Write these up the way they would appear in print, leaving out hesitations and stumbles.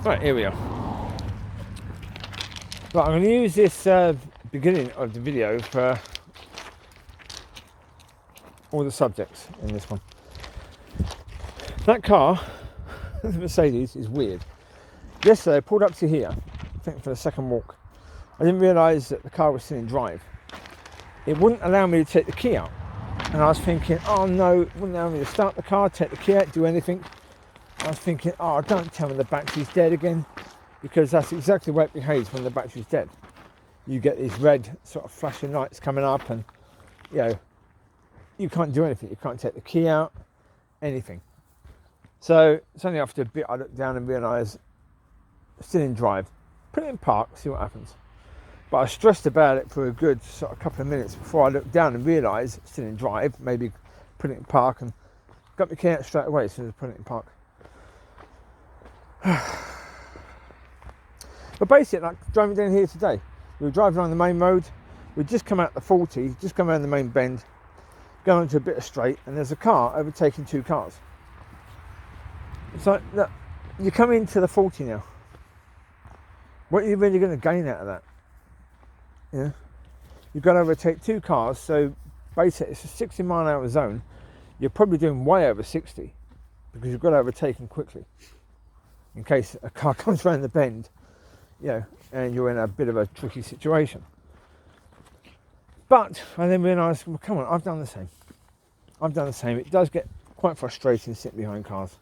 Right, here we are. Right, I'm going to use this beginning of the video for all the subjects in this one. That car, the Mercedes, is weird. Yesterday I pulled up to here, I think for the second walk. I didn't realise that the car was still in drive. It wouldn't allow me to take the key out. And I was thinking, oh no, it wouldn't allow me to start the car, take the key out, do anything. I was thinking, oh, don't tell me the battery's dead again, because that's exactly the way it behaves when the battery's dead. You get these red sort of flashing lights coming up, and you know, you can't do anything. You can't take the key out, anything. So it's only after a bit I looked down and realised it's still in drive. Put it in park, see what happens. But I stressed about it for a good sort of couple of minutes before I looked down and realised it's still in drive. Maybe put it in park, and got the key out straight away as soon as I put it in park. But basically, like driving down here today, we were driving on the main road. We'd just come out the 40, just come around the main bend, going into a bit of straight, and there's a car overtaking two cars. It's like, look, you come into the 40 now. What are you really going to gain out of that? Yeah, you've got to overtake two cars, so basically it's a 60 mile an hour zone. You're probably doing way over 60 because you've got to overtake them quickly in case a car comes around the bend, you know, and you're in a bit of a tricky situation. But I then realised, well, come on, I've done the same. It does get quite frustrating sitting behind cars.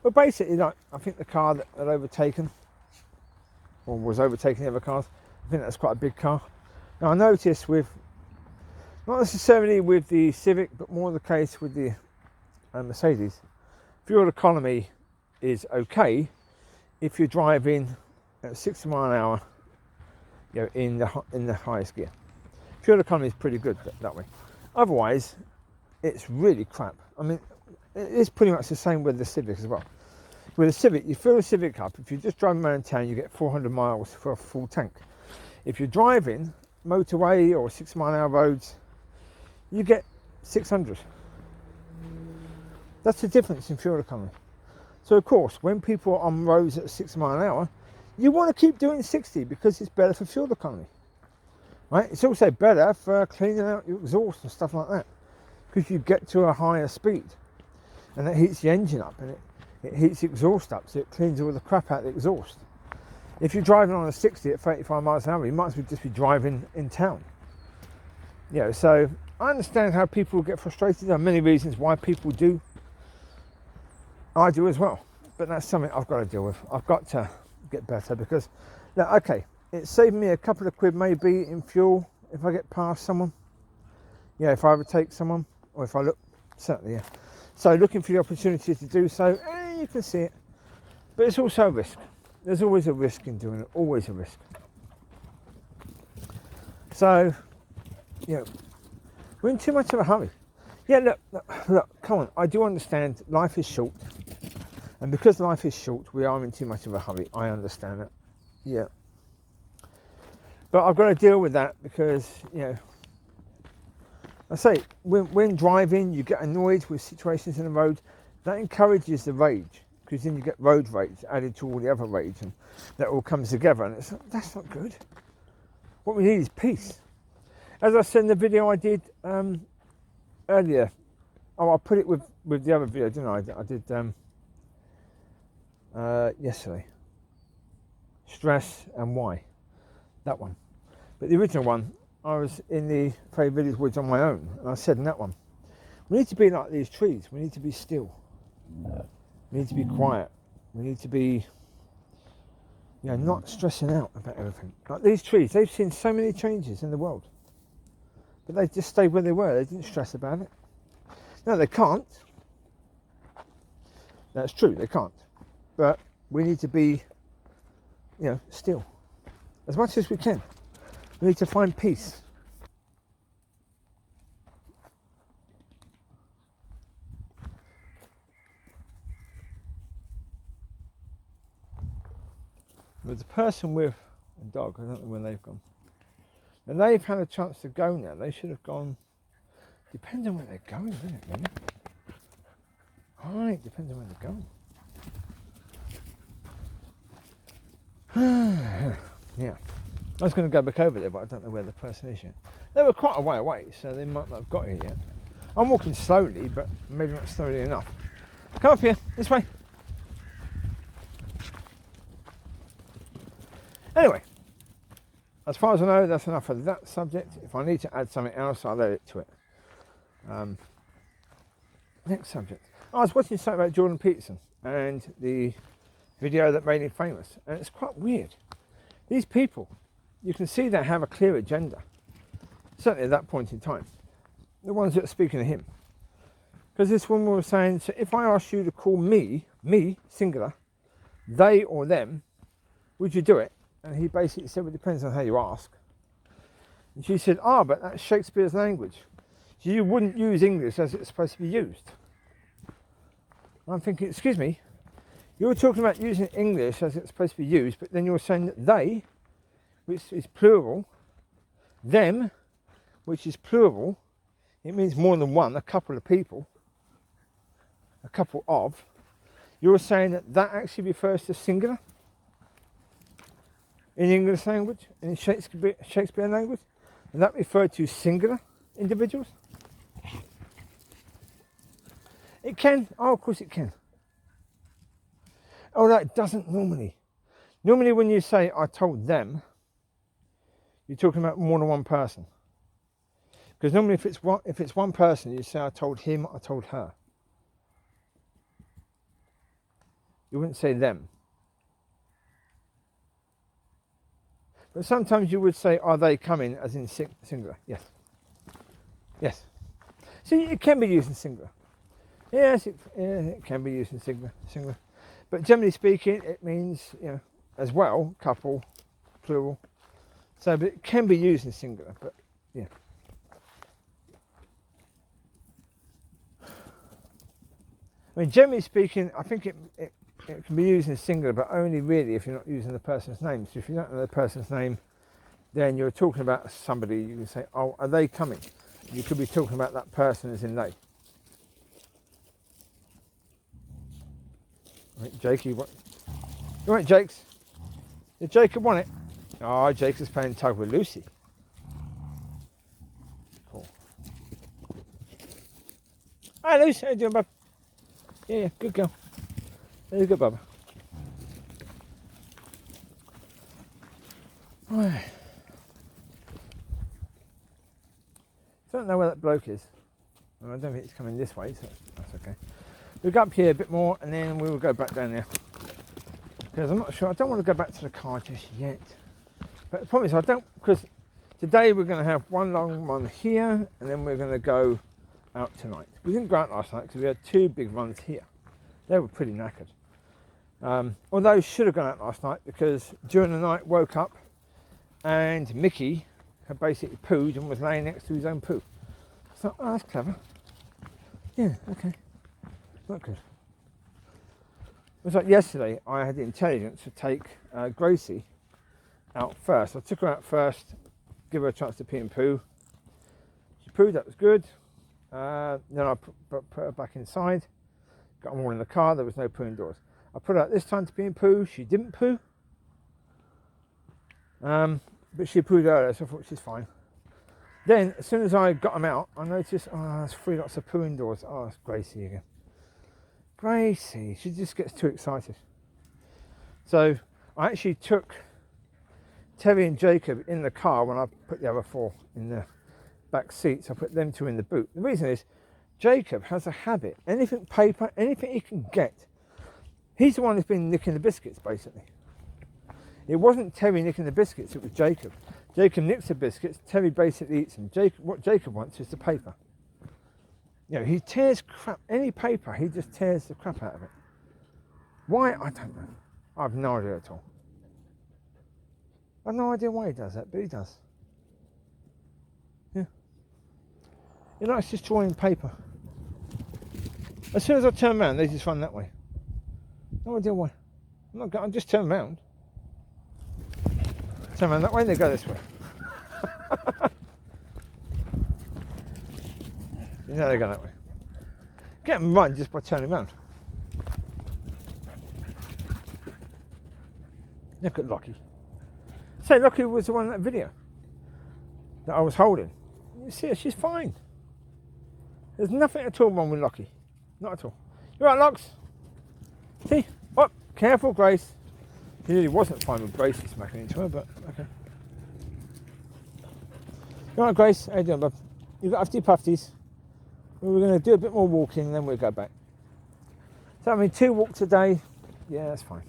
But basically, like, I think the car that had overtaken, or was overtaking the other cars, I think that's quite a big car. Now I noticed with, not necessarily with the Civic, but more the case with the Mercedes, fuel economy is okay if you're driving at 60 mile an hour, you know, in the highest gear. Fuel economy is pretty good that way. Otherwise, it's really crap. I mean, it's pretty much the same with the Civic as well. With the Civic, you fill the Civic up. If you're just driving around town, you get 400 miles for a full tank. If you're driving motorway or 6 mile an hour roads, you get 600. That's the difference in fuel economy. So of course, when people are on roads at 6 mile an hour, you want to keep doing 60 because it's better for fuel economy, right? It's also better for cleaning out your exhaust and stuff like that, because you get to a higher speed and that heats the engine up, and it heats the exhaust up, so it cleans all the crap out of the exhaust. If you're driving on a 60 at 35 miles an hour, you might as well just be driving in town. You know, so I understand how people get frustrated. There are many reasons why people do. I do as well, but that's something I've got to deal with. I've got to get better because, now, okay, it's saving me a couple of quid maybe in fuel if I get past someone. Yeah, if I overtake someone, or if I look, certainly, yeah. So looking for the opportunity to do so, you can see it, but it's also a risk. There's always a risk in doing it, always a risk. So, you know, we're in too much of a hurry. Yeah, look, come on, I do understand life is short. And because life is short, we are in too much of a hurry. I understand that. Yeah. But I've got to deal with that because, you know, I say, when driving, you get annoyed with situations in the road. That encourages the rage, because then you get road rage added to all the other rage, and that all comes together, and that's not good. What we need is peace. As I said in the video I did earlier, I put it with the other video, didn't I? I did yesterday. Stress and why. That one. But the original one, I was in the Fairy Village woods on my own, and I said in that one, we need to be like these trees. We need to be still. We need to be quiet. We need to be, you know, not stressing out about everything. Like these trees, they've seen so many changes in the world, but they just stayed where they were. They didn't stress about it. No, they can't. That's true, they can't. But we need to be, you know, still as much as we can. We need to find peace. There's a person with a dog, I don't know where they've gone. And they've had a chance to go now. They should have gone, depends on where they're going, doesn't it, really? Alright, depends on where they're going. Yeah. I was going to go back over there, but I don't know where the person is yet. They were quite a way away, so they might not have got here yet. I'm walking slowly, but maybe not slowly enough. Come up here, this way. Anyway, as far as I know, that's enough of that subject. If I need to add something else, I'll add it to it. Next subject. I was watching something about Jordan Peterson and the video that made him famous, and it's quite weird. These people, you can see they have a clear agenda, certainly at that point in time, the ones that are speaking to him. Because this woman was saying, so if I asked you to call me, singular, they or them, would you do it? And he basically said, well, it depends on how you ask. And she said, but that's Shakespeare's language. So you wouldn't use English as it's supposed to be used. And I'm thinking, excuse me, you're talking about using English as it's supposed to be used, but then you're saying that they, which is plural, them, which is plural, it means more than one, a couple of people, a couple of, you're saying that that actually refers to singular in English language, in Shakespeare language, and that referred to singular individuals? It can, of course it can. Oh no, it doesn't normally. Normally when you say, I told them, you're talking about more than one person. Because normally if it's one person, you say, I told him, I told her. You wouldn't say them. But sometimes you would say, are they coming, as in singular? Yes. Yes. See, it can be used in singular. Yes, it can be used in singular. But generally speaking, it means, as well, couple, plural. So, but it can be used in singular, but yeah. I mean, generally speaking, I think it can be used in singular, but only really if you're not using the person's name. So if you don't know the person's name, then you're talking about somebody, you can say, oh, are they coming? You could be talking about that person as in they. Right, Jake, you want Jake's? Did Jacob want it? Oh, Jacob's playing tug with Lucy. Cool. Hi, Lucy. How you doing, bub? Yeah, good girl. There you go, bub. Right. Don't know where that bloke is. Well, I don't think it's coming this way, so that's okay. We'll go up here a bit more and then we will go back down there. Because I'm not sure, I don't want to go back to the car just yet. But the problem is because today we're going to have one long run here and then we're going to go out tonight. We didn't go out last night because we had two big runs here. They were pretty knackered. Although should have gone out last night because during the night woke up and Micky had basically pooed and was laying next to his own poo. So, oh, that's clever. Yeah, okay. Not good. It was like yesterday, I had the intelligence to take Gracie out first. I took her out first, give her a chance to pee and poo. She pooed, that was good. Then I put her back inside, got them all in the car, there was no poo indoors. I put her out this time to pee and poo, she didn't poo. But she pooed earlier, so I thought she's fine. Then, as soon as I got them out, I noticed, there's 3 lots of poo indoors. Oh, it's Gracie again. Gracie, she just gets too excited. So I actually took Teri and Jacob in the car when I put the other 4 in the back seats. I put them 2 in the boot. The reason is Jacob has a habit. Anything paper, anything he can get. He's the one who's been nicking the biscuits, basically. It wasn't Teri nicking the biscuits, it was Jacob. Jacob nicks the biscuits, Teri basically eats them. What Jacob wants is the paper. He tears crap, any paper, he just tears the crap out of it. Why? I don't know. I have no idea at all. I have no idea why he does that, but he does. Yeah. He likes destroying paper. As soon as I turn around, they just run that way. No idea why. I just turn around. Turn around that way, they go this way. You know they go that way. Get them run just by turning around. Look at Locki. Say, Locki was the one in that video that I was holding. You see her, she's fine. There's nothing at all wrong with Locki. Not at all. You right, Locks? See? Oh, careful, Grace. He really wasn't fine with Grace smacking into her, but okay. You right, Grace? How you doing, bub? You got Ufty Pufties? We're going to do a bit more walking and then we'll go back. So, I mean, 2 walks a day. Yeah, that's fine.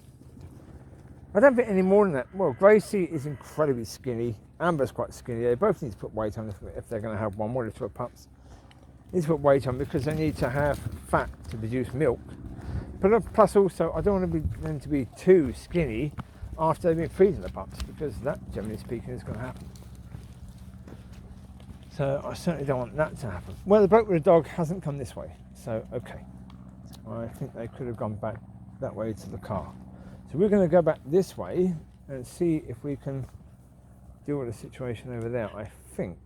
I don't think any more than that. Well, Gracie is incredibly skinny. Amber's quite skinny. They both need to put weight on if they're going to have one. What are 2 pups? They need to put weight on because they need to have fat to produce milk. But plus also, I don't want them to be too skinny after they've been feeding the pups, because that, generally speaking, is going to happen. So I certainly don't want that to happen. Well, the bloke with the dog hasn't come this way, so okay. I think they could have gone back that way to the car. So we're going to go back this way and see if we can deal with the situation over there. I think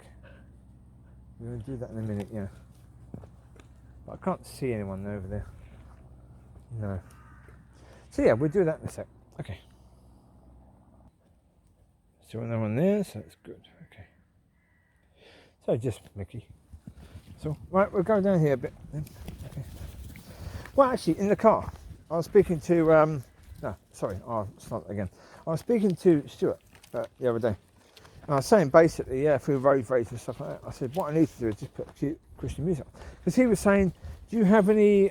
we're going to do that in a minute, yeah. But I can't see anyone over there. No. So yeah, we'll do that in a sec. Okay. Still no one there, so that's good. Okay. So just Micky. So right, we'll go down here a bit then. Okay. Well, actually, in the car, I was speaking to I'll start again. I was speaking to Stuart the other day. And I was saying basically, yeah, through road rage and stuff like that. I said, what I need to do is just put cute Christian music on. Because he was saying, do you have any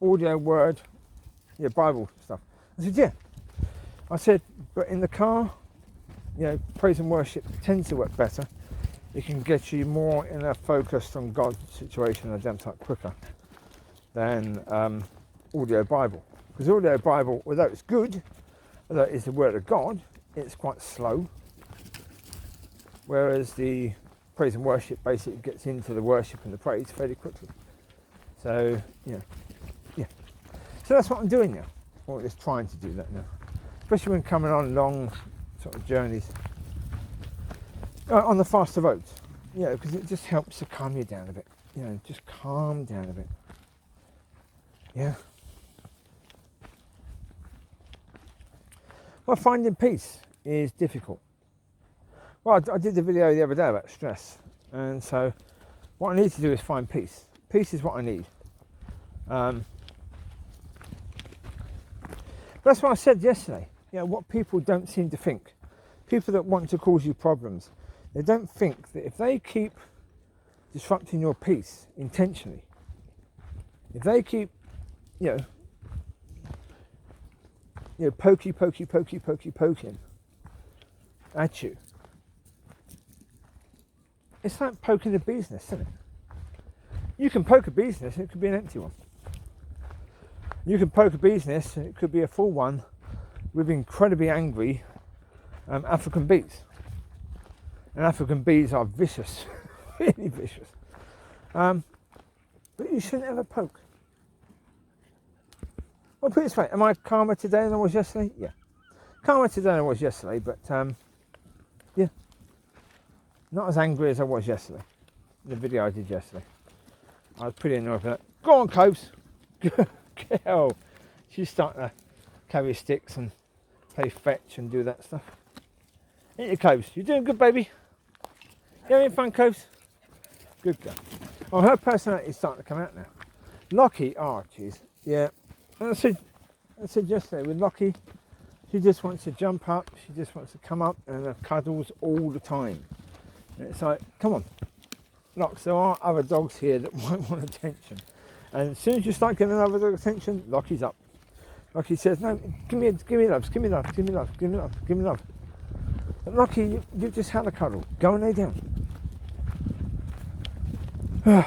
audio word, Bible stuff? I said, yeah. I said, but in the car, praise and worship tends to work better. It can get you more in a focused on God's situation and a damn sight quicker than audio Bible. Because audio Bible, although it's good, although it's the word of God, it's quite slow. Whereas the praise and worship basically gets into the worship and the praise fairly quickly. So, yeah. So that's what I'm doing now. Or just trying to do that now. Especially when coming on long sort of journeys. On the faster roads. Because it just helps to calm you down a bit. Just calm down a bit. Yeah. Well, finding peace is difficult. Well, I did the video the other day about stress. And so what I need to do is find peace. Peace is what I need. That's what I said yesterday. What people don't seem to think. People that want to cause you problems, they don't think that if they keep disrupting your peace intentionally, if they keep, poking at you, it's like poking a bee's nest, isn't it? You can poke a bee's nest and it could be an empty one. You can poke a bee's nest and it could be a full one with incredibly angry African bees. And African bees are vicious, really vicious. But you shouldn't ever poke. Well, put it this way, am I calmer today than I was yesterday? Yeah. Calmer today than I was yesterday, but not as angry as I was yesterday. The video I did yesterday. I was pretty annoyed with that. Go on, Coves. Girl. She's starting to carry sticks and play fetch and do that stuff. Ain't you, Coves? You doing good, baby? You having fun, Coves? Good girl. Oh, her personality is starting to come out now. Locki, oh jeez. Yeah. And I said yesterday with Locki, she just wants to jump up, she just wants to come up and have cuddles all the time. And it's like, come on. Locks, there are other dogs here that might want attention. And as soon as you start getting another dog attention, Locki's up. Locki says, no, give me love, give me love, give me love, give me love, give me love. But Locki, you've just had a cuddle. Go and lay down. Yeah.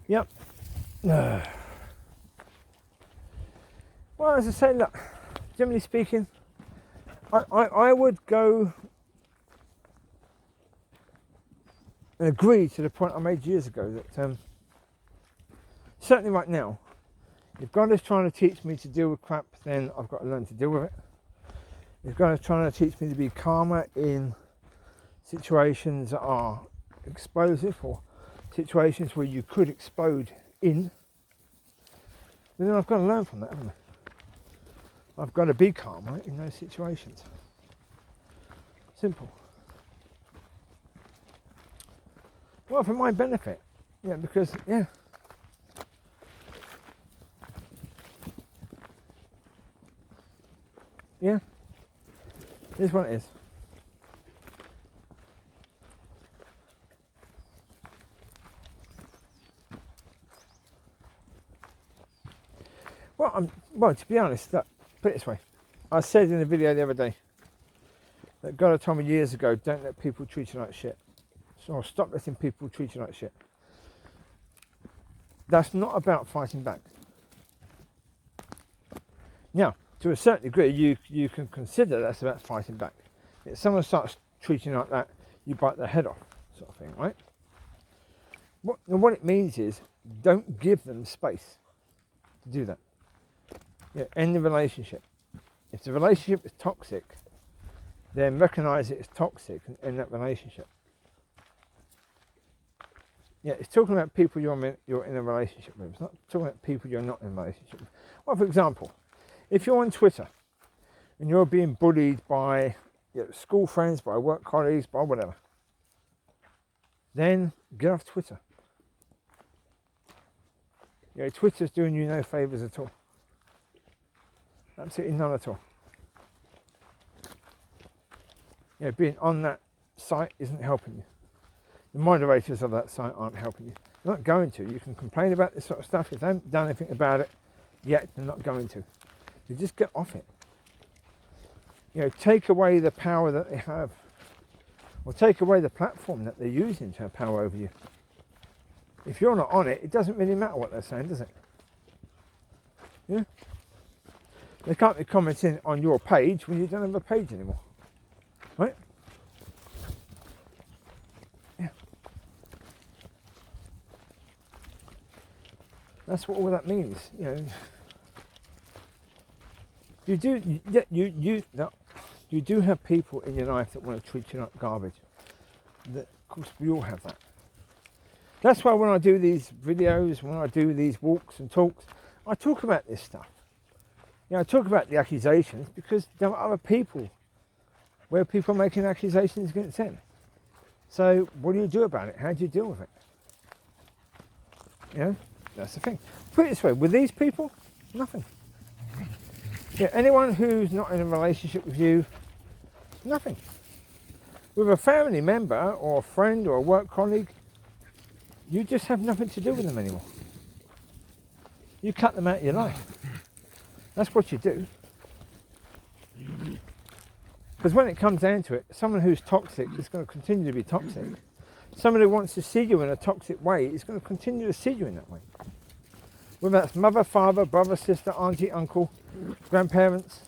Yep. Well, as I say, look, generally speaking, I would go and agree to the point I made years ago that certainly right now, if God is trying to teach me to deal with crap, then I've got to learn to deal with it. If God is trying to teach me to be calmer in situations that are explosive or situations where you could explode in, then I've got to learn from that, haven't I? I've got to be calm, right, in those situations. Simple. Well, for my benefit, yeah, because, yeah. Yeah, it is what it is. Well, to be honest, look, put it this way. I said in a video the other day that God had told me years ago, don't let people treat you like shit. So stop letting people treat you like shit. That's not about fighting back. Now, to a certain degree, you can consider that's about fighting back. If someone starts treating you like that, you bite their head off, sort of thing, right? What it means is, don't give them space to do that. Yeah, end the relationship. If the relationship is toxic, then recognise it as toxic and end that relationship. Yeah, it's talking about people you're in a relationship with. It's not talking about people you're not in a relationship with. Well, for example, if you're on Twitter and you're being bullied by school friends, by work colleagues, by whatever, then get off Twitter. Twitter's doing you no favours at all. Absolutely none at all. Being on that site isn't helping you. The moderators of that site aren't helping you. They're not going to. You can complain about this sort of stuff. If they haven't done anything about it yet, they're not going to. You just get off it. Take away the power that they have. Or take away the platform that they're using to have power over you. If you're not on it, it doesn't really matter what they're saying, does it? Yeah? They can't be commenting on your page when you don't have a page anymore. Right? Yeah. That's what all that means. You do have people in your life that want to treat you like garbage. Of course, we all have that. That's why when I do these videos, when I do these walks and talks, I talk about this stuff. I talk about the accusations because there are other people where people are making accusations against them. So what do you do about it? How do you deal with it? That's the thing. Put it this way, with these people, nothing. Anyone who's not in a relationship with you, nothing. With a family member or a friend or a work colleague, you just have nothing to do with them anymore. You cut them out of your life. That's what you do. Because when it comes down to it, someone who's toxic is going to continue to be toxic. Someone who wants to see you in a toxic way is going to continue to see you in that way. Whether that's mother, father, brother, sister, auntie, uncle, grandparents.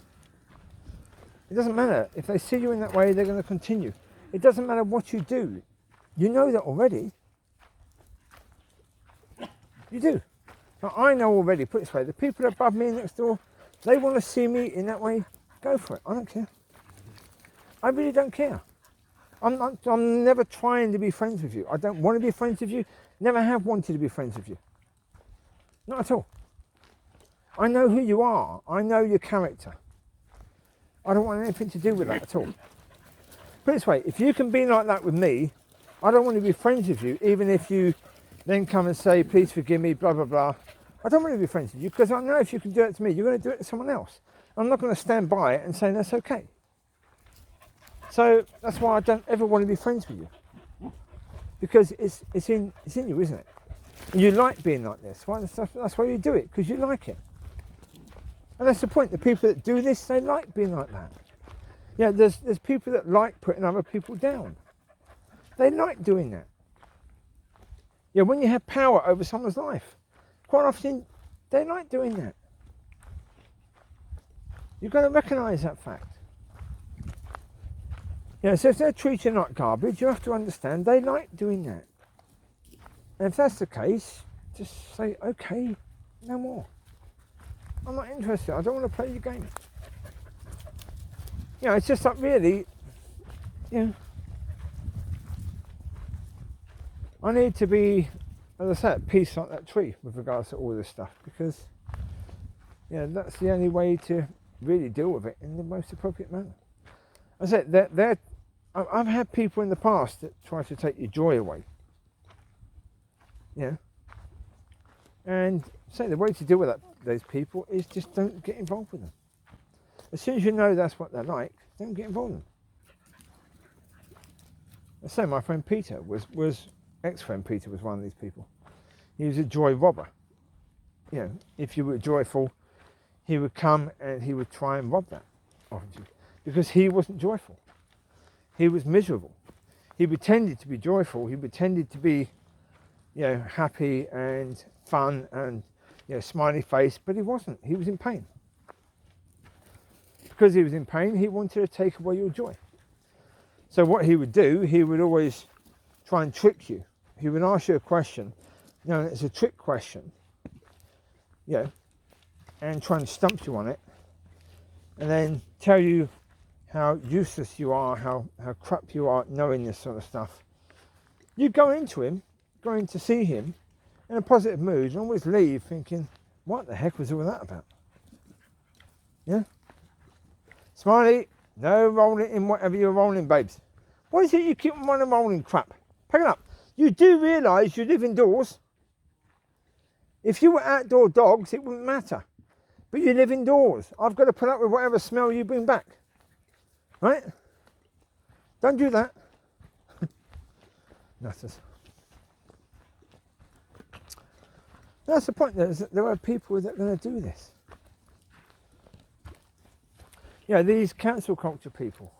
It doesn't matter. If they see you in that way, they're going to continue. It doesn't matter what you do. You know that already. You do. Now, I know already, put it this way, the people above me next door, they want to see me in that way, go for it. I don't care. I really don't care. I'm never trying to be friends with you. I don't want to be friends with you. Never have wanted to be friends with you. Not at all. I know who you are. I know your character. I don't want anything to do with that at all. Put it this way, if you can be like that with me, I don't want to be friends with you, even if you then come and say, please forgive me, blah, blah, blah. I don't want to be friends with you because I know if you can do it to me, you're going to do it to someone else. I'm not going to stand by it and say that's okay. So that's why I don't ever want to be friends with you. Because it's in you, isn't it? And you like being like this. Right? That's why you do it, because you like it. And that's the point. The people that do this, they like being like that. There's people that like putting other people down. They like doing that. When you have power over someone's life, quite often they like doing that. You've got to recognise that fact. So if they're treating you like garbage, you have to understand they like doing that. And if that's the case, just say, okay, no more. I'm not interested. I don't want to play your game. It's just like really, I need to be, as I say, at peace like that tree with regards to all this stuff, because that's the only way to really deal with it in the most appropriate manner. I said I've had people in the past that try to take your joy away. And say the way to deal with those people is just don't get involved with them. As soon as you know that's what they're like, don't get involved with them. I say my friend Peter was ex-friend Peter was one of these people. He was a joy robber. If you were joyful, he would come and he would try and rob that of you, because he wasn't joyful. He was miserable. He pretended to be joyful. He pretended to be, happy and fun and, smiley face, but he wasn't. He was in pain. Because he was in pain, he wanted to take away your joy. So what he would do, he would always try and trick you. He would ask you a question, it's a trick question, and try and stump you on it, and then tell you how useless you are, how crap you are knowing this sort of stuff. You go into him, going to see him in a positive mood, and always leave thinking, what the heck was all that about? Smiley, no rolling in whatever you're rolling, babes. What is it you keep on rolling crap? Pick it up. You do realise you live indoors. If you were outdoor dogs, it wouldn't matter. But you live indoors. I've got to put up with whatever smell you bring back. Right? Don't do that. Nutters. That's the point. There are people that are going to do this. These cancel culture people.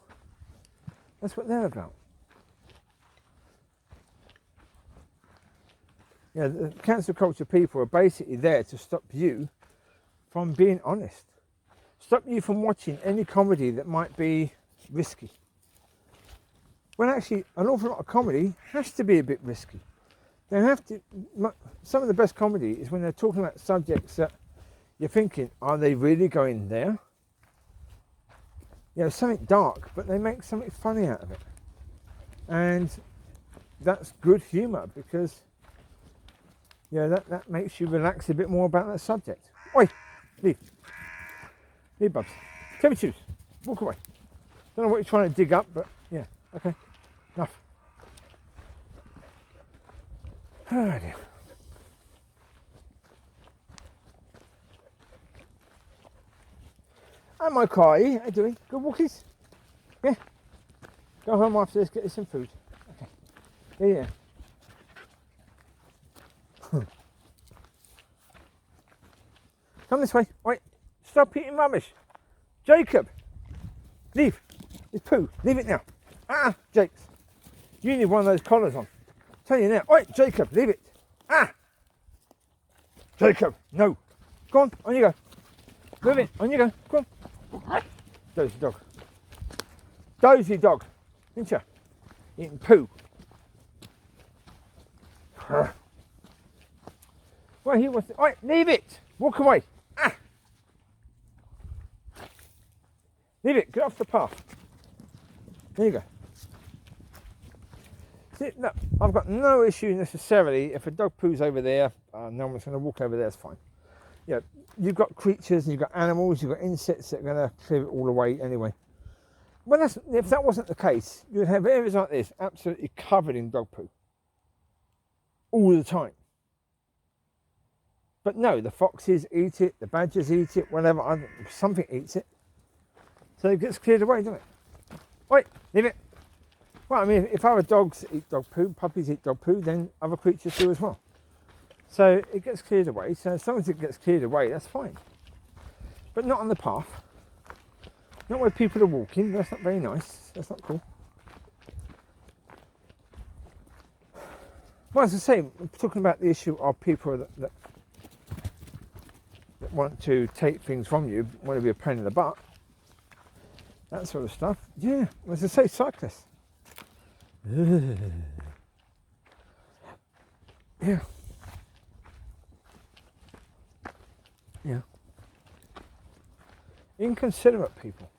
That's what they're about. The cancel culture people are basically there to stop you from being honest. Stop you from watching any comedy that might be risky. When actually an awful lot of comedy has to be a bit risky. They have to. Some of the best comedy is when they're talking about subjects that you're thinking, are they really going there? Something dark, but they make something funny out of it. And that's good humour, because that makes you relax a bit more about that subject. Oi, leave, Bubs. Tell me choose. Walk away. Don't know what you're trying to dig up, but okay, enough. Oh dear. Hi, my car. How you doing? Good walkies? Yeah. Go home after this, get you some food. Okay. Yeah. Come this way. Wait. Stop eating rubbish. Jacob. Leave. It's poo. Leave it now. Jakes. You need one of those collars on. Tell you now. Wait, Jacob. Leave it. Jacob. No. Go on you go. Move it. On you go. Go on. Dozy dog. Dozy dog. Didn't you? Eating poo. Well, he wants to. Right, leave it. Walk away. Leave it. Get off the path. There you go. See, look, I've got no issue necessarily if a dog poos over there. No one's going to walk over there. It's fine. You've got creatures, you've got animals, you've got insects that are going to clear it all away anyway. Well, if that wasn't the case, you'd have areas like this absolutely covered in dog poo all the time. But no, the foxes eat it, the badgers eat it, whatever, something eats it. So it gets cleared away, doesn't it? Wait, leave it. Well, I mean, if other dogs eat dog poo, puppies eat dog poo, then other creatures do as well. So it gets cleared away. So as long as it gets cleared away, that's fine. But not on the path. Not where people are walking. That's not very nice. That's not cool. Well, as I say, I'm talking about the issue of people that want to take things from you, want to be a pain in the butt. That sort of stuff. Yeah, as I say, cyclists. Yeah. Yeah. Inconsiderate people.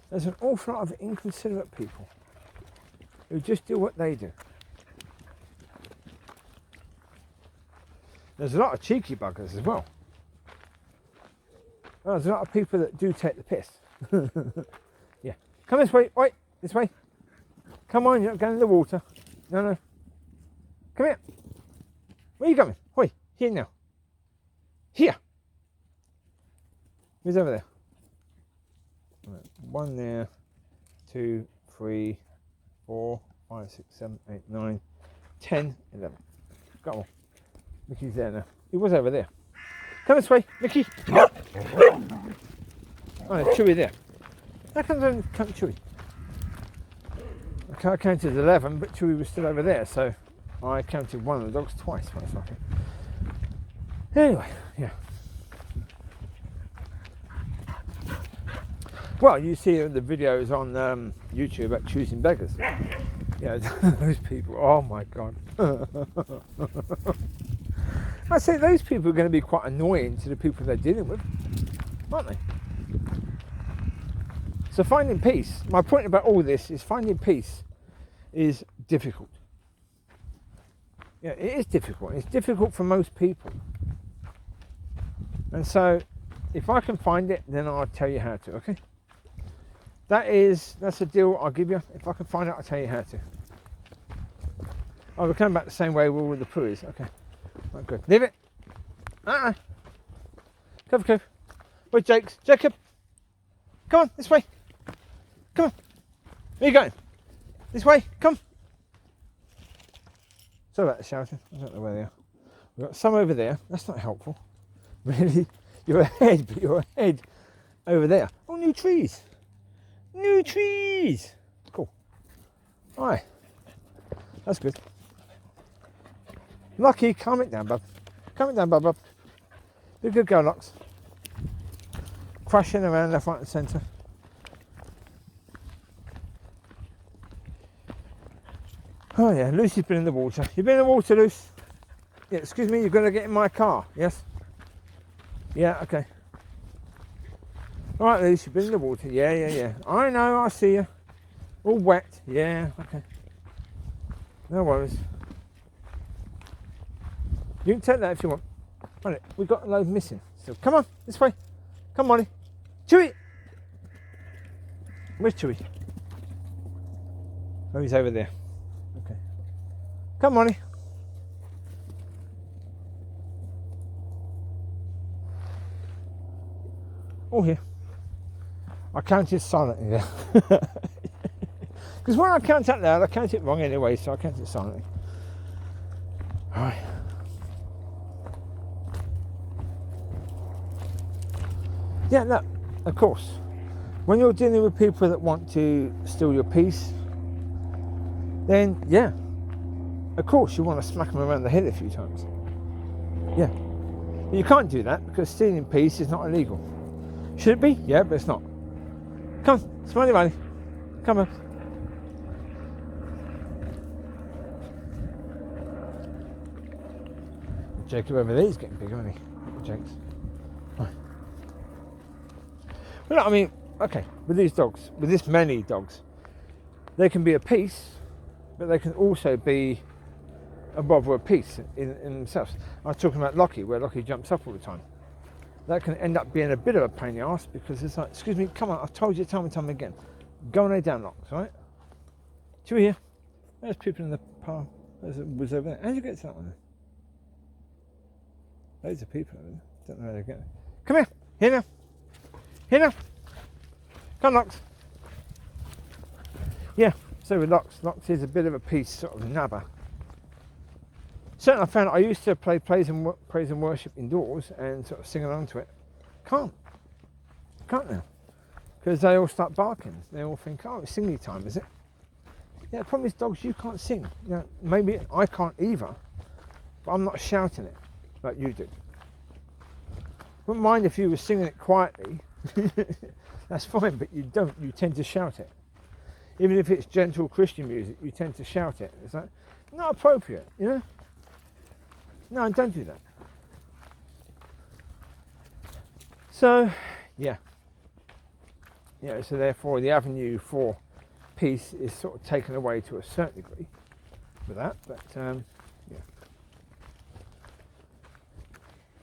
There's an awful lot of inconsiderate people who just do what they do. There's a lot of cheeky buggers as well. Oh, there's a lot of people that do take the piss. Yeah. Come this way. Wait, this way. Come on, you're not going in the water. No, no. Come here. Where are you going? Oi, here now. Here. Who's over there? Right, 1 there, 2, 3, 4, 5, 6, 7, 8, 9, 10, 11. Got one. Micky's there now. He was over there. Come this way, Micky. Oh, there's Chewie there. How come I don't count Chewie? I counted 11, but Chewie was still over there, so I counted one of the dogs twice, most likely. Anyway, yeah. Well, you see the videos on YouTube about choosing beggars. Yeah, those people, oh my God. I say those people are going to be quite annoying to the people they're dealing with, aren't they? So finding peace, my point about all this is finding peace is difficult. Yeah, it is difficult. It's difficult for most people. And so if I can find it, then I'll tell you how to, okay? That's a deal I'll give you. If I can find it, I'll tell you how to. Oh, we're coming back the same way with all the pooies. Okay. Right, good. Leave it. Cove. Where's Jake's? Jacob. Come on, this way. Come on. Where are you going? This way. Come. Sorry about the shouting. I don't know where they are. We've got some over there. That's not helpful. Really? You're ahead, but you're ahead over there. Oh, new trees. New trees. Cool. All right. That's good. Locki, calm it down, bub. Calm it down, bub. Be a good girl, Locks. Crashing around left, right and centre. Oh yeah, Lucy's been in the water. You've been in the water, Luce? Yeah, excuse me, you're going to get in my car, yes? Yeah, okay. All right, Luce, you've been in the water. Yeah. I know, I see you. All wet. Yeah, okay. No worries. You can take that if you want. Right, we've got a load missing. So come on, this way. Come on, Mollie. Chewie! Where's Chewie? Oh, he's over there. Okay. Come, Mollie. All here. I counted silently there. Because when I count out loud, I count it wrong anyway, so I count it silently. All right. Yeah, look, of course, when you're dealing with people that want to steal your peace, then yeah, of course you want to smack them around the head a few times. Yeah, but you can't do that because stealing peace is not illegal. Should it be? Yeah, but it's not. Come on, Smiley Mollie, come on. Jacob over there, he's getting bigger, isn't he? Jake's. Right. Well, I mean, okay, with these dogs, with this many dogs, they can be a peace, but they can also be a bother of peace in themselves. I was talking about Locki, where Locki jumps up all the time. That can end up being a bit of a pain in the arse because it's like, excuse me, come on, I've told you time and time again. Go and lay down, Locks, right? Chewie here. There's people in the park. Was over there. How did you get to that one then? Loads of people over there. Don't know how they're getting. Come here. Here now. Here now. Come on, Locks. Yeah, so with Locks is a bit of a peace sort of nabber. Certainly I found I used to play praise and worship indoors and sort of sing along to it. Can't now. Because they all start barking. They all think, oh, it's singing time, is it? Yeah, the problem is dogs, you can't sing. You know, maybe I can't either, but I'm not shouting it like you do. Wouldn't mind if you were singing it quietly. That's fine, but you don't. You tend to shout it. Even if it's gentle Christian music, you tend to shout it. It's like, not appropriate, you know? No, don't do that. So, yeah. Yeah, so therefore the avenue for peace is sort of taken away to a certain degree with that, but yeah.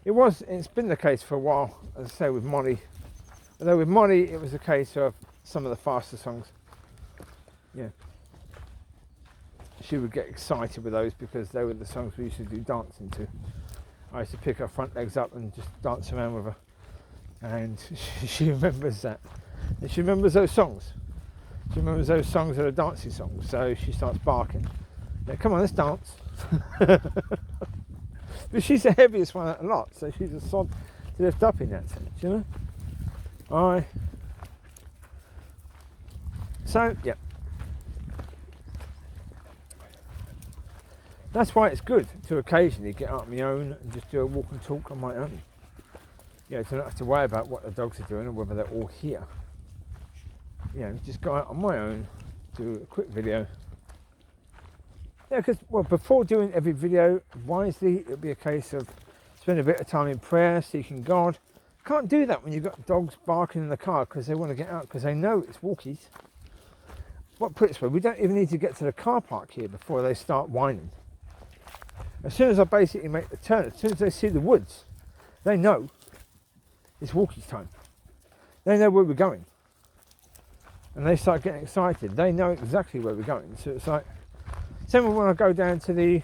It's been the case for a while, as I say, with Mollie. Although with Mollie, it was a case of some of the faster songs. Yeah. She would get excited with those because they were the songs we used to do dancing to. I used to pick her front legs up and just dance around with her. And she remembers that. And she remembers those songs. She remembers those songs are the dancing songs. So she starts barking. Yeah, come on, let's dance. But she's the heaviest one out of the lot, so she's a sod to lift up in that sense, you know? Alright. So, yeah. That's why it's good to occasionally get out on my own and just do a walk and talk on my own. You know, to not have to worry about what the dogs are doing or whether they're all here. You know, just go out on my own, do a quick video. Yeah, because, well, before doing every video, wisely, it'll be a case of spend a bit of time in prayer, seeking God. Can't do that when you've got dogs barking in the car because they want to get out, because they know it's walkies. What put it this way, we don't even need to get to the car park here before they start whining. As soon as I basically make the turn, as soon as they see the woods, they know it's walkies time. They know where we're going. And they start getting excited. They know exactly where we're going. So it's like, same when I go down to the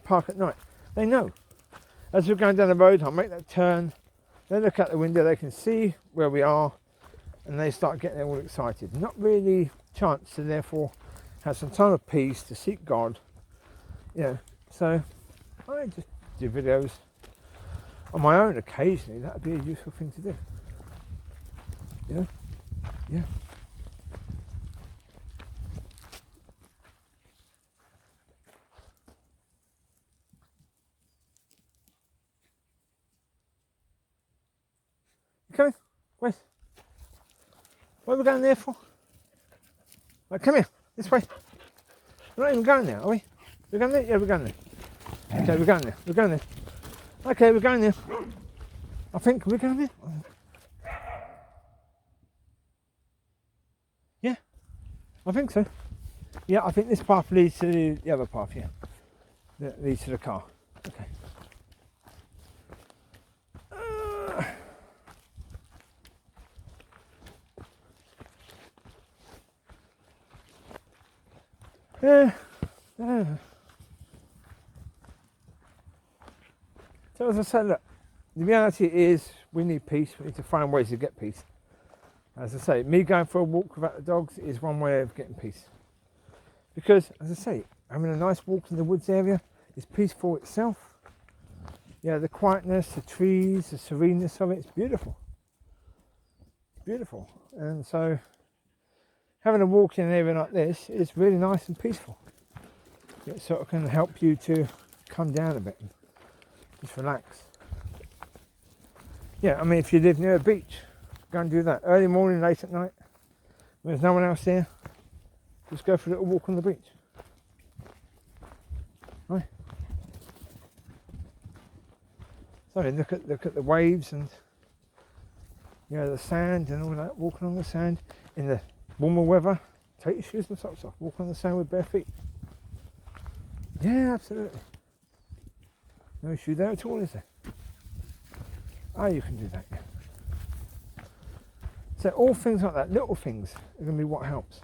park at night. They know. As we're going down the road, I'll make that turn. They look out the window, they can see where we are, and they start getting all excited. Not really chance to therefore have some time of peace to seek God. Yeah. So I just do videos on my own occasionally. That would be a useful thing to do. You know? Yeah. You coming? Wait. What are we going there for? Right, come here. This way. We're not even going there, are we? We're going there? Yeah, we're going there. Okay, we're going there. We're going there. Okay, we're going there. I think we're going there. Yeah, I think so. Yeah, I think this path leads to the other path, yeah. That leads to the car. Okay. Yeah. So as I said, look, the reality is we need peace. We need to find ways to get peace. As I say, me going for a walk without the dogs is one way of getting peace. Because, as I say, having a nice walk in the woods area is peaceful itself. Yeah, the quietness, the trees, the sereneness of it, it's beautiful. It's beautiful. And so, having a walk in an area like this is really nice and peaceful. It sort of can help you to come down a bit and just relax. Yeah, I mean, if you live near a beach, go and do that. Early morning, late at night, when there's no one else there, just go for a little walk on the beach. Right. So look at the waves and the sand and all that. Walking on the sand in the warmer weather. Take your shoes and socks off. Walk on the sand with bare feet. Yeah, absolutely. No issue there at all, is there? Oh, you can do that. Yeah. So all things like that, little things, are going to be what helps.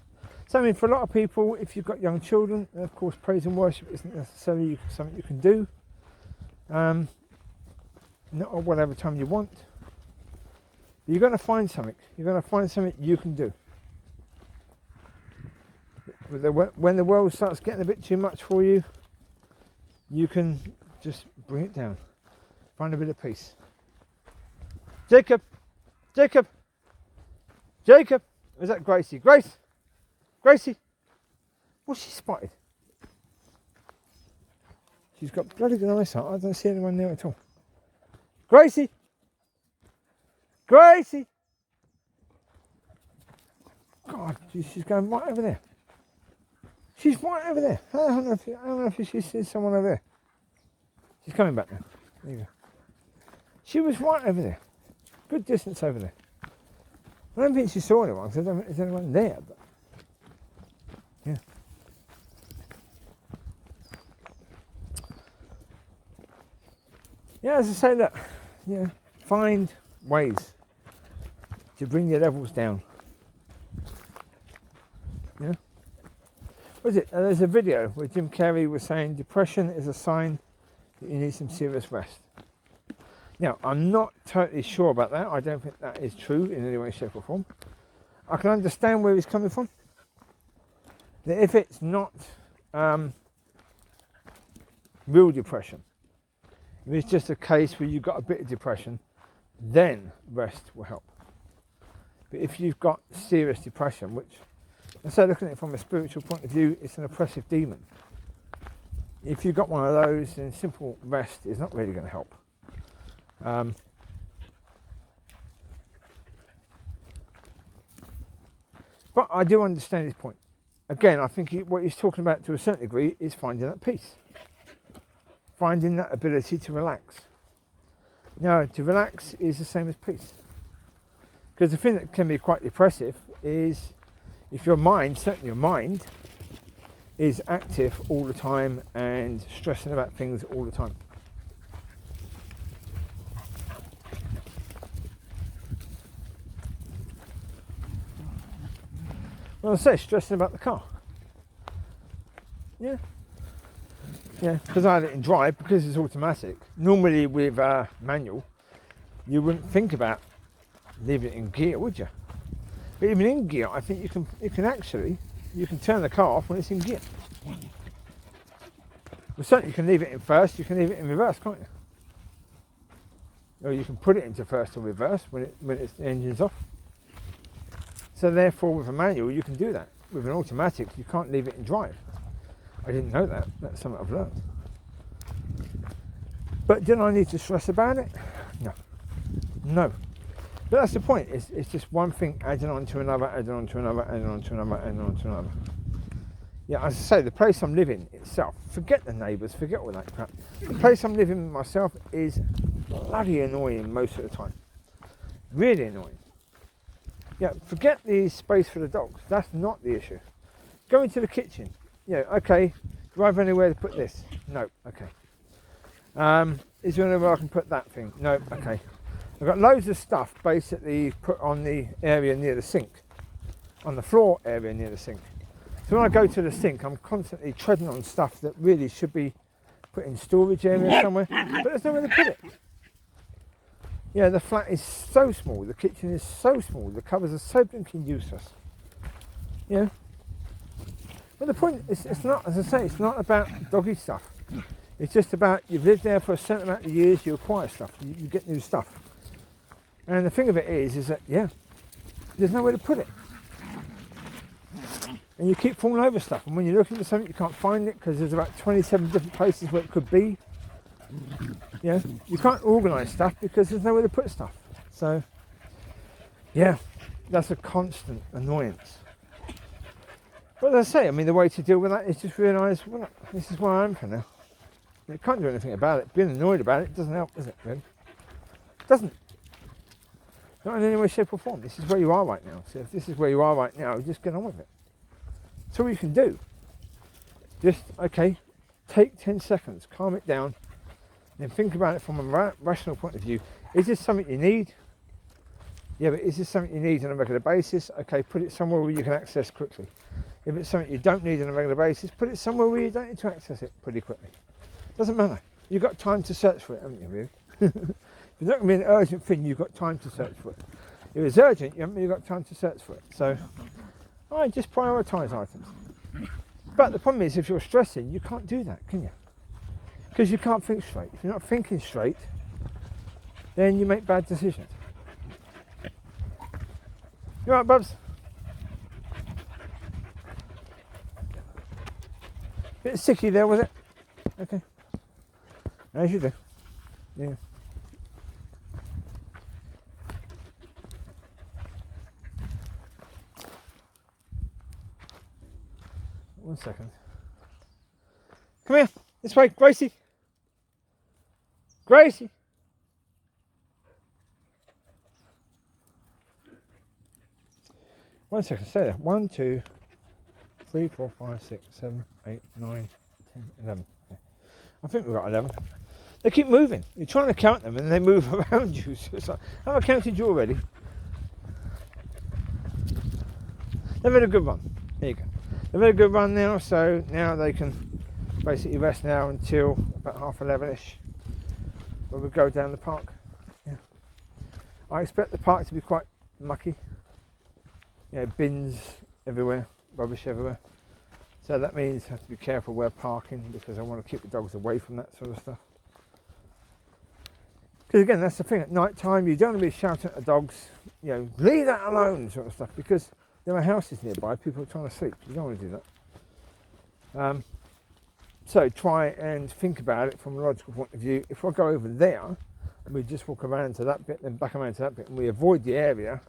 So I mean, for a lot of people, if you've got young children, of course, praise and worship isn't necessarily something you can do. Not at whatever time you want. But you're going to find something. You're going to find something you can do. When the world starts getting a bit too much for you, you can just bring it down. Find a bit of peace. Jacob! Jacob! Jacob! Is that Gracie? Grace! Gracie! What's she spotted? She's got bloody good eyesight. I don't see anyone there at all. Gracie! Gracie! God, she's going right over there. She's right over there. I don't know if she sees someone over there. She's coming back now. There you go. She was right over there. Good distance over there. I don't think she saw anyone because I don't think there's anyone there. But yeah. Yeah, as I say, look, yeah, find ways to bring your levels down. Yeah. What is it? There's a video where Jim Carrey was saying depression is a sign that you need some serious rest. Now, I'm not totally sure about that. I don't think that is true in any way, shape or form. I can understand where he's coming from. That if it's not real depression, if it's just a case where you've got a bit of depression, then rest will help. But if you've got serious depression, which, and so looking at it from a spiritual point of view, it's an oppressive demon. If you've got one of those, then simple rest is not really going to help. But I do understand his point. Again, I think what he's talking about to a certain degree is finding that peace. Finding that ability to relax. Now, to relax is the same as peace. Because the thing that can be quite depressive is if your mind, certainly your mind, is active all the time and stressing about things all the time. Well, I say stressing about the car. Yeah. Yeah, because I had it in drive, because it's automatic. Normally with manual, you wouldn't think about leaving it in gear, would you? But even in gear, I think you can turn the car off when it's in gear. Well, certainly you can leave it in first, you can leave it in reverse, can't you? Or you can put it into first or reverse when the engine's off. So therefore with a manual you can do that. With an automatic you can't leave it in drive. I didn't know that. That's something I've learned. But did I need to stress about it? No. But that's the point. It's just one thing adding on to another, adding on to another, adding on to another, adding on to another. Yeah, as I say, the place I'm living itself, forget the neighbours, forget all that crap. The place I'm living myself is bloody annoying most of the time. Really annoying. Yeah, forget the space for the dogs. That's not the issue. Go into the kitchen. Yeah, okay. Do I have anywhere to put this? No, okay. Is there anywhere I can put that thing? No, okay. I've got loads of stuff basically put on the area near the sink, on the floor area near the sink. So when I go to the sink, I'm constantly treading on stuff that really should be put in storage area somewhere, but there's nowhere to put it. Yeah, the flat is so small, the kitchen is so small, the cupboards are so blinking useless. Yeah. But the point is, it's not, as I say, it's not about doggy stuff. It's just about, you've lived there for a certain amount of years, you acquire stuff, you get new stuff. And the thing of it is that, yeah, there's nowhere to put it. And you keep falling over stuff, and when you're looking for something, you can't find it because there's about 27 different places where it could be. Yeah, you can't organise stuff because there's nowhere to put stuff. So, yeah, that's a constant annoyance. But as I say, I mean, the way to deal with that is just realise, well, this is where I am for now. You can't do anything about it. Being annoyed about it doesn't help, does it, really? It doesn't. Not in any way, shape or form. This is where you are right now. So if this is where you are right now, just get on with it. That's all you can do. Just, okay, take 10 seconds, calm it down, then think about it from a rational point of view. Is this something you need? Yeah, but is this something you need on a regular basis? Okay, put it somewhere where you can access quickly. If it's something you don't need on a regular basis, put it somewhere where you don't need to access it pretty quickly. Doesn't matter. You've got time to search for it, haven't you, really? If it's not going to be an urgent thing, you've got time to search for it. If it's urgent, you haven't really got time to search for it. So, I just prioritise items. But the problem is, if you're stressing, you can't do that, can you? Because you can't think straight. If you're not thinking straight, then you make bad decisions. You alright, Bubs? Bit sicky there, was it? Okay. As you do. Yeah. One second. Come here. This way, Gracie. Gracie. One second. Stay there. 1, 2, 3, 4, 5, 6, 7, 8, 9, 10, 11. Okay. I think we've got 11. They keep moving. You're trying to count them and they move around you. So it's like, have I counted you already? They've had a good run. There you go. They've had a good run now, so now they can basically rest now until about 11:30ish, when we go down the park. Yeah. I expect the park to be quite mucky. You know, bins everywhere, rubbish everywhere. So that means I have to be careful where parking, because I want to keep the dogs away from that sort of stuff. Because again, that's the thing, at night time you don't want to be shouting at the dogs, you know, leave that alone sort of stuff, because there are houses nearby, people are trying to sleep. You don't want to do that. So try and think about it from a logical point of view. If I go over there and we just walk around to that bit, then back around to that bit, and we avoid the area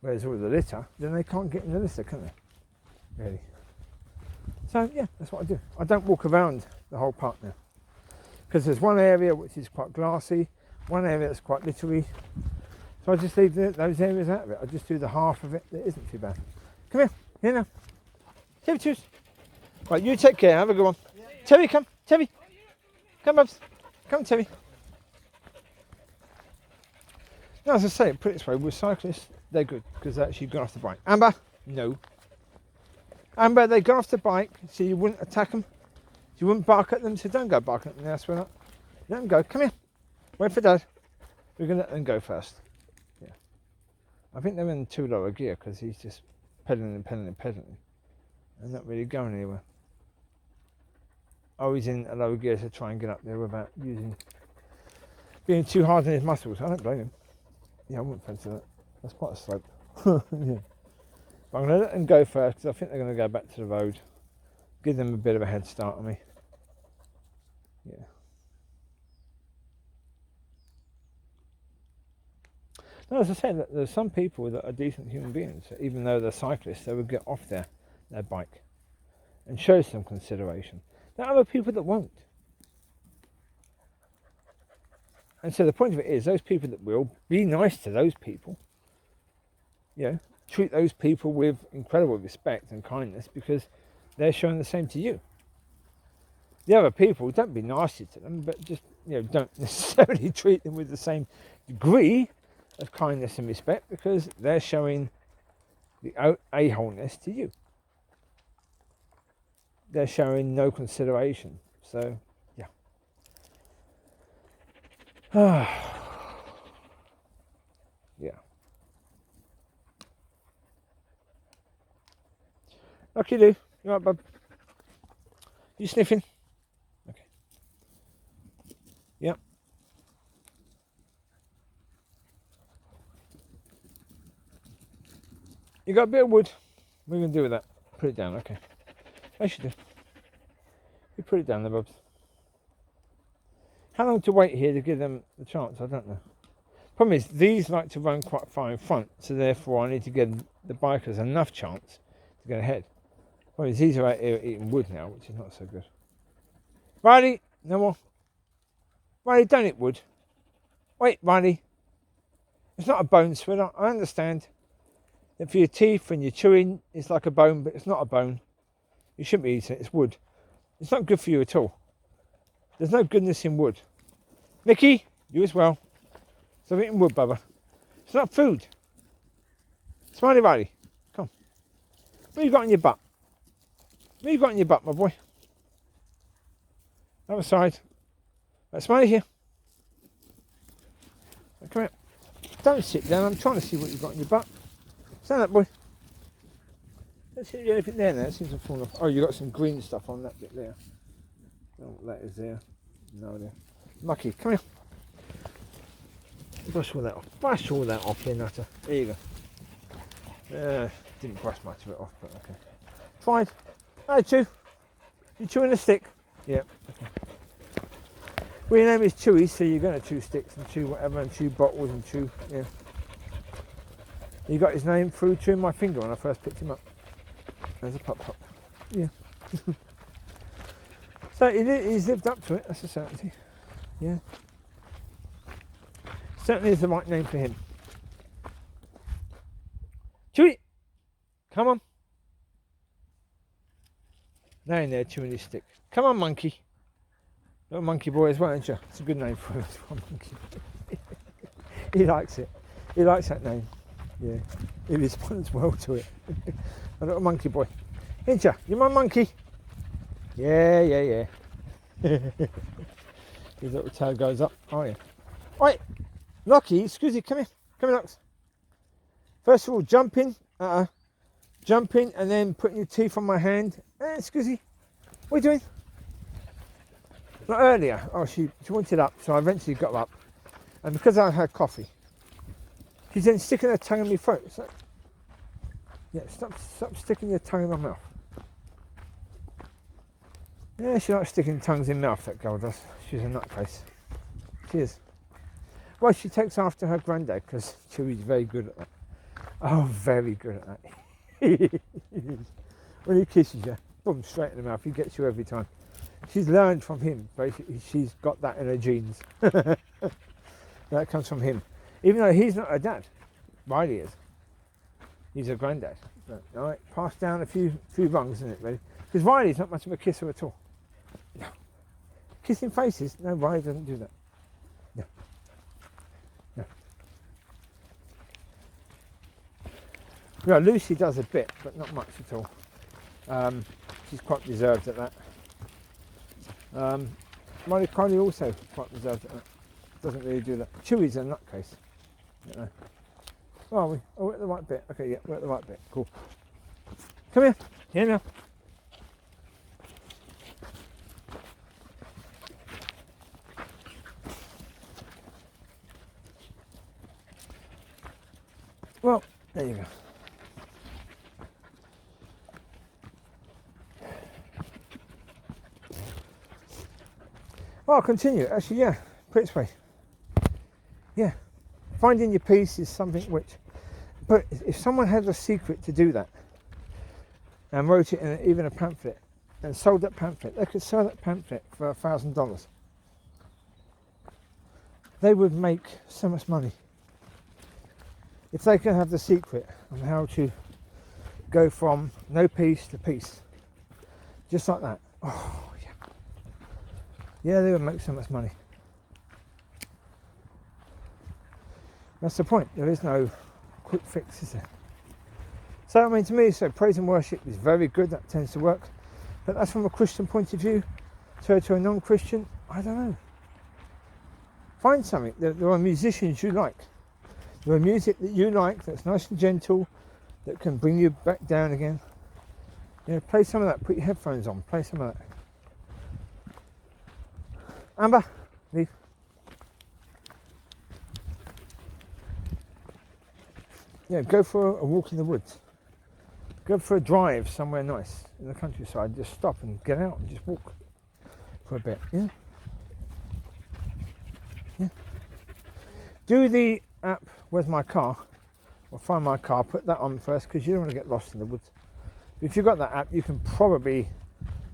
where there's all the litter, then they can't get in the litter, can they? Really. So yeah, that's what I do. I don't walk around the whole park now, because there's one area which is quite glassy, one area that's quite littery. So I just leave those areas out of it. I just do the half of it that isn't too bad. Come here, here now. Teri, choose. Right, you take care, have a good one. Yeah. Teri, come, Teri. Come, Bubs. Come, Teri. Now, as I say, put it this way, with cyclists, they're good, because they actually go off the bike. Amber, no. Amber, they go off the bike, so you wouldn't attack them. You wouldn't bark at them, so don't go barking at them now, swear not. Let them go, come here. Wait for Dad. We're going to let them go first. Yeah. I think they're in too low a gear, because he's just pedaling and pedaling and pedaling, and not really going anywhere. Oh, he's in a low gear to try and get up there without being too hard on his muscles. I don't blame him. Yeah, I wouldn't fancy that. That's quite a slope. Yeah. But I'm going to let them go first, because I think they're going to go back to the road. Give them a bit of a head start on me. Yeah. Now, as I said, there's some people that are decent human beings, even though they're cyclists, they would get off their bike and show some consideration. There are other people that won't. And so the point of it is, those people that will, be nice to those people. You know, treat those people with incredible respect and kindness, because they're showing the same to you. The other people, don't be nasty to them, but just, you know, don't necessarily treat them with the same degree of kindness and respect, because they're showing the a-holeness to you. They're showing no consideration. So, yeah. Yeah. Locki Down. You right, bub? You sniffing? Okay. Yep. You got a bit of wood. What are you going to do with that? Put it down, okay. Yes, you do. You put it down there, Bubs. How long to wait here to give them the chance? I don't know. Problem is, these like to run quite far in front, so therefore I need to give the bikers enough chance to get ahead. Well, these are out here eating wood now, which is not so good. Riley, no more. Riley, don't eat wood. Wait, Riley. It's not a bone, sweetheart. I understand that for your teeth when you're chewing, it's like a bone, but it's not a bone. You shouldn't be eating it. It's wood. It's not good for you at all. There's no goodness in wood. Micky, you as well. Stop eating wood, Bubba. It's not food. Smiley Riley, come. What have you got in your butt? What have you got in your butt, my boy? Other side. Right, Smiley here. Right, come here. Don't sit down. I'm trying to see what you've got in your butt. Stand up, boy. Don't see anything there now. It seems to have fallen off. Oh, you've got some green stuff on that bit there. Oh, what that is there. No idea. Mucky, come here. Brush all that off. Brush all that off here, Nutter. There you go. Didn't brush much of it off, but okay. Fine. Hey, Chew. You chewing a stick? Yeah. Okay. Well, your name is Chewie, so you're going to chew sticks and chew whatever and chew bottles and chew, yeah. You got his name through chewing my finger when I first picked him up. There's a pup. Yeah. So he's lived up to it, that's a certainty. Yeah. Certainly is the right name for him. Chewie! Come on. Laying there chewing his stick. Come on, monkey. Little monkey boy as well, isn't you? It's a good name for him as well, monkey. He likes it. He likes that name. Yeah. He responds well to it. A little monkey boy. Ain't you? You're my monkey. Yeah. His little tail goes up. Oh yeah. Oi! Locki, excuse me, come here. Come here, Locks. First of all, jumping. Jumping and then putting your teeth on my hand. Excuse me. What are you doing? Not earlier. Oh, she wanted up, so I eventually got up. And because I had coffee, she's then sticking her tongue in my throat. So, yeah, stop sticking your tongue in my mouth. Yeah, she likes sticking tongues in mouth, that girl does. She's a nutcase. She is. Well, she takes after her granddad because Chewie's very good at that. Oh, very good at that. When he kisses you, boom, straight in the mouth. He gets you every time. She's learned from him, basically. She's got that in her genes. That comes from him. Even though he's not her dad. Riley is. He's her granddad. But, all right, pass down a few rungs, isn't it, really? Because Riley's not much of a kisser at all. No. Kissing faces? No, Riley doesn't do that. No. Yeah, Lucy does a bit, but not much at all. She's quite reserved at that. Border Collie also quite reserved at that. Doesn't really do that. Chewie's a nutcase. Oh, are we? Oh, we're at the right bit. Okay, yeah, we're at the right bit. Cool. Come here. Here now. Well, there you go. Well, I'll continue. Actually, yeah, put it this way. Yeah, finding your peace is something which, but if someone had a secret to do that and wrote it in even a pamphlet and sold that pamphlet, they could sell that pamphlet for $1,000. They would make so much money. If they could have the secret on how to go from no peace to peace, just like that. Oh, yeah, they would make so much money. That's the point. There is no quick fix, is there? So, I mean, to me, so praise and worship is very good. That tends to work. But that's from a Christian point of view. So, to a non-Christian, I don't know. Find something. There are musicians you like. There are music that you like that's nice and gentle, that can bring you back down again. You know, play some of that. Put your headphones on. Play some of that. Amber, leave. Yeah, go for a walk in the woods. Go for a drive somewhere nice in the countryside. Just stop and get out and just walk for a bit. Yeah. Do the app, where's my car? Or find my car, put that on first because you don't want to get lost in the woods. If you've got that app, you can probably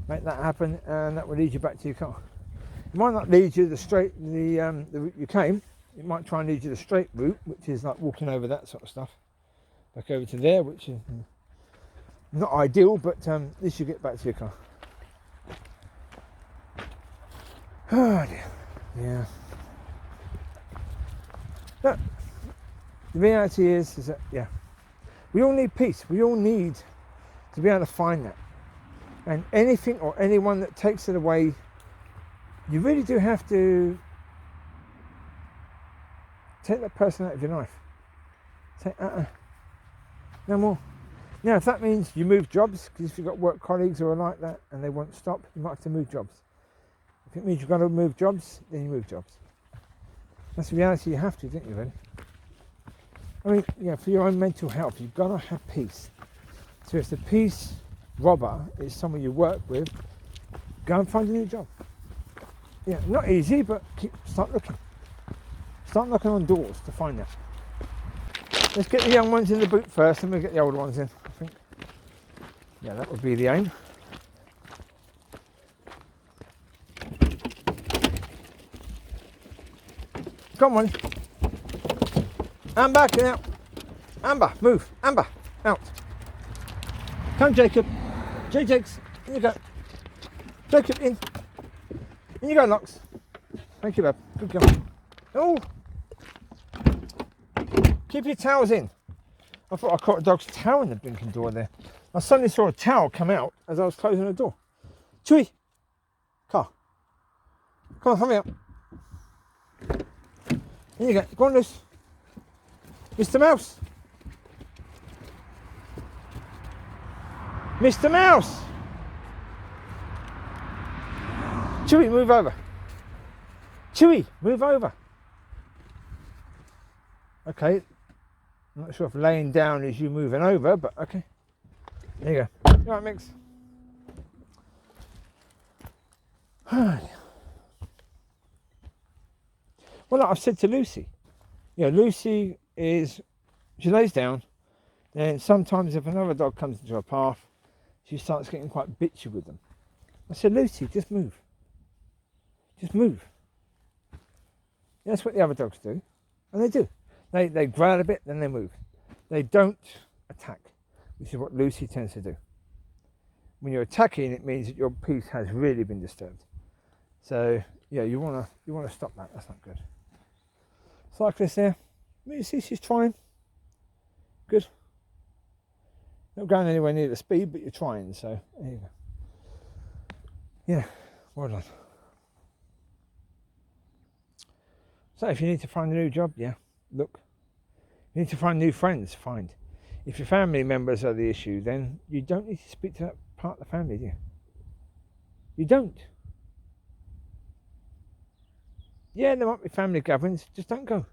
make that happen and that will lead you back to your car. It might not lead you the route you came. It might try and lead you the straight route, which is like walking over that sort of stuff. Back over to there, which is not ideal, but at least you get back to your car. Oh dear. Yeah. But the reality is that, yeah, we all need peace. We all need to be able to find that. And anything or anyone that takes it away, you really do have to take that person out of your life. Say, no more. Now, if that means you move jobs, because if you've got work colleagues who are like that and they won't stop, you might have to move jobs. If it means you've got to move jobs, then you move jobs. That's the reality. You have to, don't you, really? I mean, yeah, for your own mental health, you've got to have peace. So if the peace robber is someone you work with, go and find a new job. Yeah, not easy, but start looking. Start knocking on doors to find that. Let's get the young ones in the boot first, and we'll get the older ones in, I think. Yeah, that would be the aim. Come on. Amber, get out. Amber, move. Amber, out. Come, Jacob. Jakes, in you go. Jacob, in. In you go, Locks. Thank you, bub. Good girl. Oh! Keep your towels in. I thought I caught a dog's towel in the blinking door there. I suddenly saw a towel come out as I was closing the door. Chewie! Car. Come on, hurry up. Here you go. Go on, loose. Mr. Mouse. Mr. Mouse. Chewie, move over. Chewie, move over. Okay. I'm not sure if laying down is you moving over, but okay. There you go. You alright, Mix? Well, like I've said to Lucy, Lucy she lays down, then sometimes if another dog comes into her path, she starts getting quite bitchy with them. I said, Lucy, just move. Just move. That's what the other dogs do, and they do. They growl a bit, then they move. They don't attack, which is what Lucy tends to do. When you're attacking, it means that your peace has really been disturbed. So yeah, you wanna stop that. That's not good. Cyclist there. You see, she's trying. Good. Not going anywhere near the speed, but you're trying. So there you go. Yeah, well done. So if you need to find a new job, yeah, look. You need to find new friends, find. If your family members are the issue, then you don't need to speak to that part of the family, do you? You don't. Yeah, there might be family gatherings, just don't go.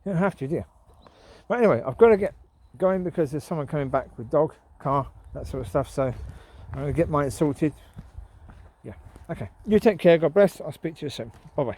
You don't have to, do you? But anyway, I've got to get going because there's someone coming back with dog, car, that sort of stuff, so I'm going to get mine sorted. Yeah, okay. You take care, God bless, I'll speak to you soon. Bye-bye.